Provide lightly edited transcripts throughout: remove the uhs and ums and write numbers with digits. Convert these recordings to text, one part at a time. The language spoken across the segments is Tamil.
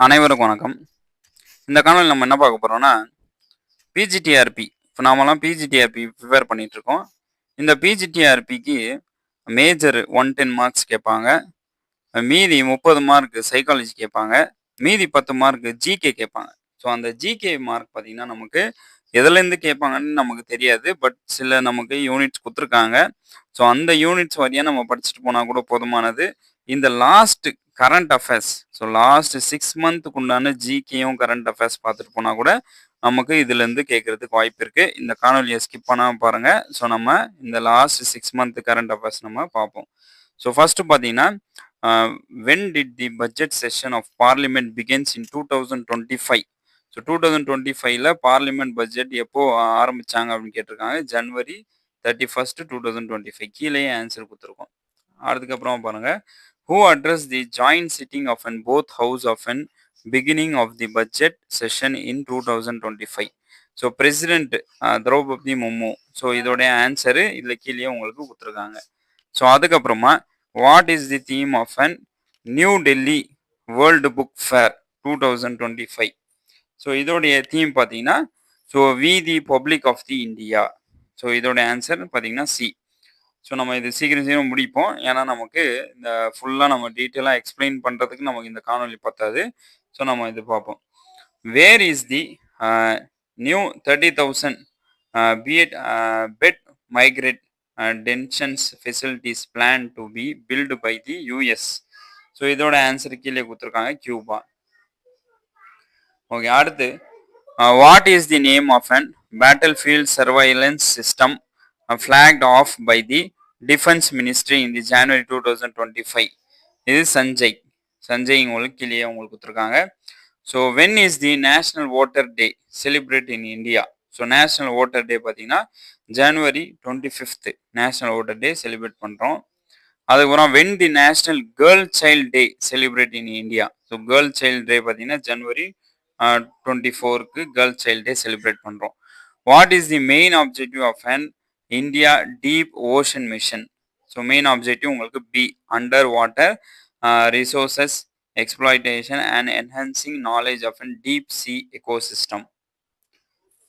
அனைவருக்கும் வணக்கம். இந்த காணொலியில நம்ம என்ன பார்க்க போறோம்னா, பிஜிடிஆர்பி. இப்போ நாமெல்லாம் பிஜிடிஆர்பி ப்ரிப்பேர் பண்ணிட்டு இருக்கோம். இந்த பிஜிடிஆர்பிக்கு மேஜர் 110 மார்க்ஸ் கேட்பாங்க. மீதி 30 மார்க் சைக்காலஜி கேட்பாங்க. மீதி 10 மார்க் ஜிகே கேட்பாங்க. ஸோ அந்த ஜிகே மார்க் பார்த்தீங்கன்னா, நமக்கு எதுலேருந்து கேட்பாங்கன்னு நமக்கு தெரியாது. பட் சில நமக்கு யூனிட்ஸ் குடுத்துருக்காங்க. ஸோ அந்த யூனிட்ஸ் வழியா நம்ம படிச்சுட்டு போனா கூட போதுமானது. இந்த last current affairs, so last 6 மந்த்துக்கு உண்டான ஜிகேயும் கரண்ட் அஃபேர்ஸ் பார்த்துட்டு போனா கூட நமக்கு இதுலேருந்து கேட்கறதுக்கு வாய்ப்பு இருக்கு. இந்த காணொலியை ஸ்கிப் பண்ணாம பாருங்க. ஸோ நம்ம இந்த லாஸ்ட் 6 மந்த் கரண்ட் அஃபேர்ஸ் நம்ம பார்ப்போம். ஸோ ஃபர்ஸ்ட் பார்த்தீங்கன்னா, when did the budget session of parliament begins in 2025? So 2025ல பார்லிமெண்ட் பட்ஜெட் எப்போ ஆரம்பிச்சாங்க அப்படின்னு கேட்டிருக்காங்க. ஜனவரி 31st 2025. கீழேயே ஆன்சர் கொடுத்துருக்கோம். அதுக்கப்புறம் பாருங்க, who addressed the joint sitting of an both house of an beginning of the budget session in 2025? So president Droupadi Murmu. So இதோடைய ஆன்சரு இதில் கீழே உங்களுக்கு கொடுத்துருக்காங்க. ஸோ அதுக்கப்புறமா, what is the theme of an new Delhi world book fair 2025? So இதோடைய தீம் பார்த்தீங்கன்னா, so we the public of the India. So இதோட ஆன்சர் பார்த்தீங்கன்னா சி. ஸோ நம்ம இது சீக்கிரம் முடிப்போம். ஏன்னா நமக்கு இந்த ஃபுல்லாக நம்ம டீட்டெயிலாக எக்ஸ்பிளைன் பண்ணுறதுக்கு நமக்கு இந்த காணொலி பத்தாது. ஸோ நம்ம இது பார்ப்போம். Where is the new 30,000 bed migrant detention facilities plan to be built by the US? So இதோட ஆன்சர் கீழே கொடுத்துருக்காங்க, கியூபா. ஓகே, அடுத்து, what is the name of an battlefield surveillance system flagged off by the defense ministry in the January 2025? இது சஞ்சய் உங்களுக்கு கீழே உங்களுக்கு கொடுத்துருக்காங்க. So when is the national water day celebrate in India? So national water day பார்த்தீங்கன்னா ஜனவரி 25 நேஷனல் வாட்டர் டே செலிப்ரேட் பண்ணுறோம். அதுக்கப்புறம் when the national girl child day celebrate in India? So girl child day பார்த்தீங்கன்னா ஜனவரி 24க்கு கேர்ள் சைல்ட் டே செலிப்ரேட் பண்ணுறோம். What is the main objective of an India deep ocean mission? So main objective உங்களுக்கு B, under water resources exploitation and enhancing knowledge of an deep sea ecosystem.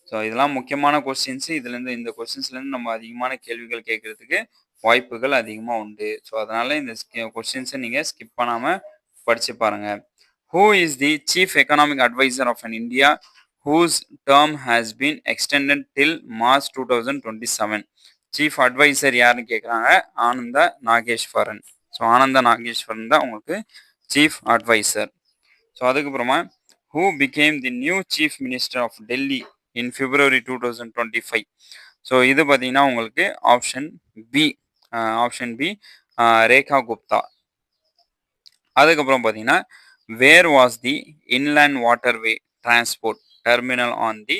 So இதெல்லாம் முக்கியமான கொஸ்டின்ஸ். இதுலேருந்து இந்த கொஸ்டின்ஸ்லேருந்து நம்ம அதிகமான கேள்விகள் கேட்கறதுக்கு வாய்ப்புகள் அதிகமாக உண்டு. ஸோ அதனால இந்த கொஸ்டின்ஸை நீங்கள் ஸ்கிப் பண்ணாமல் படிச்சு பாருங்க. Who is the chief economic adviser of an India whose term has been extended till March 2027? Chief adviser யாருன்னு கேட்குறாங்க, ஆனந்த நாகேஸ்வரன். ஸோ ஆனந்த நாகேஸ்வரன் தான் உங்களுக்கு சீஃப் அட்வைசர். ஸோ அதுக்கப்புறமா, who became the new chief minister of Delhi in February 2025? So இது பார்த்தீங்கன்னா உங்களுக்கு ஆப்ஷன் பி ரேகா குப்தா. அதுக்கப்புறம் பார்த்தீங்கன்னா, where was the inland waterway transport terminal on the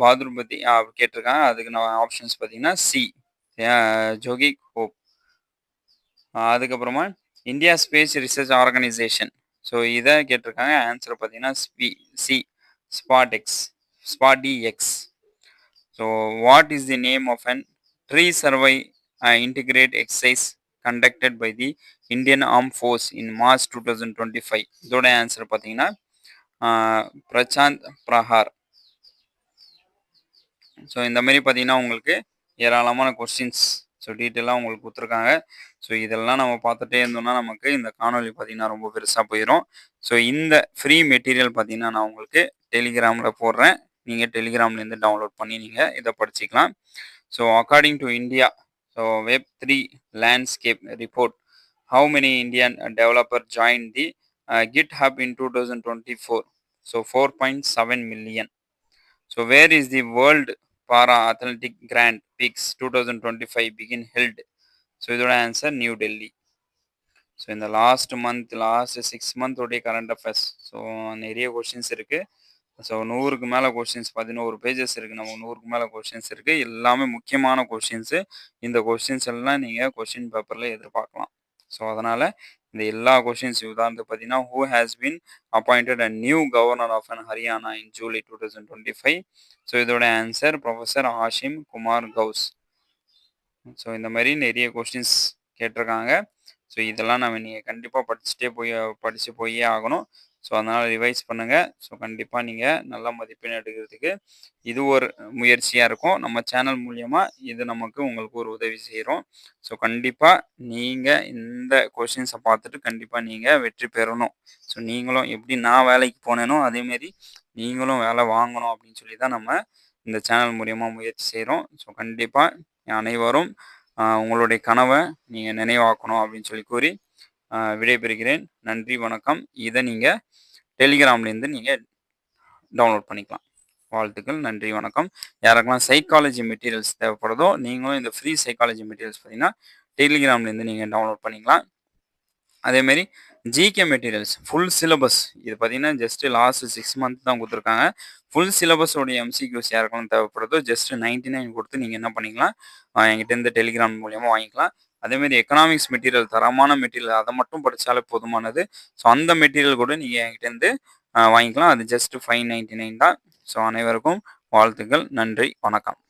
பாத்ருபதி கேட்டிருக்காங்க. அதுக்கு நான் ஆப்ஷன்ஸ் பார்த்தீங்கன்னா சி ஜோகி ஹோப். அதுக்கப்புறமா, India space research organisation. So இதை கேட்டிருக்காங்க. ஆன்சர் பார்த்தீங்கன்னா C SpaDeX. So what is the name of an tri service integrated exercise conducted by the Indian Armed Force in March 2025? இதோட ஆன்சர் பார்த்தீங்கன்னா பிரசாந்த் பிரஹார். ஸோ இந்த மாதிரி பார்த்தீங்கன்னா உங்களுக்கு ஏராளமான கொஸ்டின்ஸ் ஸோ டீட்டெயிலாக உங்களுக்கு கொடுத்துருக்காங்க. ஸோ இதெல்லாம் நம்ம பார்த்துட்டே இருந்தோம்னா நமக்கு இந்த காணொலி பார்த்தீங்கன்னா ரொம்ப பெருசாக போயிடும். ஸோ இந்த ஃப்ரீ மெட்டீரியல் பார்த்தீங்கன்னா நான் உங்களுக்கு டெலிகிராமில் போடுறேன். நீங்கள் டெலிகிராம்லேருந்து டவுன்லோட் பண்ணி நீங்கள் இதை படிச்சுக்கலாம். So according to India, so Web3 landscape report, how many Indian developer joined the GitHub in 2024? So 4.7 million. So where is the World Para Athletic Grand Prix 2025 begin held? So இதோட ஆன்சர் நியூ டெல்லி. ஸோ இந்த லாஸ்ட் 6 மந்தோடைய கரண்ட் அஃபேர்ஸ். ஸோ நிறைய கொஸ்டின்ஸ் இருக்குது. ஸோ 100க்கு மேலே கொஸ்டின்ஸ் 11 பேஜஸ் இருக்குது. நம்ம 100க்கு மேலே கொஸ்டின்ஸ் இருக்குது. எல்லாமே முக்கியமான கொஸ்டின்ஸு. இந்த கொஸ்டின்ஸ் எல்லாம் நீங்கள் கொஸ்டின் பேப்பரில் எதிர்பார்க்கலாம். ஸோ அதனால் இந்த எல்லா கொஸ்டின்ஸ் உதாரணத்துக்கு பார்த்தீங்கன்னா, who has been appointed a new governor of an Haryana in July 2025? So இதோட answer professor Ashim Kumar Ghosh. So இந்த மாதிரி நிறைய கொஸ்டின்ஸ் கேட்டிருக்காங்க. ஸோ இதெல்லாம் நம்ம நீங்கள் கண்டிப்பாக படித்து போயே ஆகணும். ஸோ அதனால் ரிவைஸ் பண்ணுங்கள். ஸோ கண்டிப்பாக நீங்கள் நல்ல மதிப்பெண் எடுக்கிறதுக்கு இது ஒரு முயற்சியாக இருக்கும். நம்ம சேனல் மூலியமா இது நமக்கு உங்களுக்கு ஒரு உதவி செய்கிறோம். ஸோ கண்டிப்பாக நீங்கள் இந்த கொஷின்ஸை பார்த்துட்டு கண்டிப்பாக நீங்கள் வெற்றி பெறணும். ஸோ நீங்களும் எப்படி நான் வேலைக்கு போனேனோ அதேமாரி நீங்களும் வேலை வாங்கணும் அப்படின்னு சொல்லி தான் நம்ம இந்த சேனல் மூலியமா முயற்சி செய்கிறோம். ஸோ கண்டிப்பாக அனைவரும் உங்களுடைய கனவை நீங்கள் நினைவாக்கணும் அப்படின்னு சொல்லி கூறி விடைபெறுகிறேன். நன்றி, வணக்கம். இதை நீங்கள் டெலிகிராம்லேருந்து நீங்கள் டவுன்லோட் பண்ணிக்கலாம். வாழ்த்துக்கள், நன்றி, வணக்கம். யாருக்கெல்லாம் சைக்காலஜி மெட்டீரியல்ஸ் தேவைப்படுதோ நீங்களும் இந்த ஃப்ரீ சைக்காலஜி மெட்டீரியல்ஸ் பார்த்தீங்கன்னா டெலிகிராம்லேருந்து நீங்கள் டவுன்லோட் பண்ணிக்கலாம். அதேமாரி ஜிகே மெட்டீரியல்ஸ் ஃபுல் சிலபஸ் இது பார்த்தீங்கன்னா ஜஸ்ட் லாஸ்ட் 6 மந்த் தான் கொடுத்துருக்காங்க. ஃபுல் சிலபஸோடைய எம்சிக்யூஸ் யாருக்கெல்லாம் தேவைப்படுதோ ஜஸ்ட் 99 கொடுத்து நீங்கள் என்ன பண்ணிக்கலாம், என்கிட்ட டெலிகிராம் மூலியமாக வாங்கிக்கலாம். அதேமாரி எக்கனாமிக்ஸ் மெட்டீரியல், தரமான மெட்டீரியல், அதை மட்டும் படித்தாலே போதுமானது. ஸோ அந்த மெட்டீரியல் கூட நீங்கள் என்கிட்ட வாங்கிக்கலாம். அது ஜஸ்ட் 599 தான். ஸோ அனைவருக்கும் வாழ்த்துக்கள், நன்றி, வணக்கம்.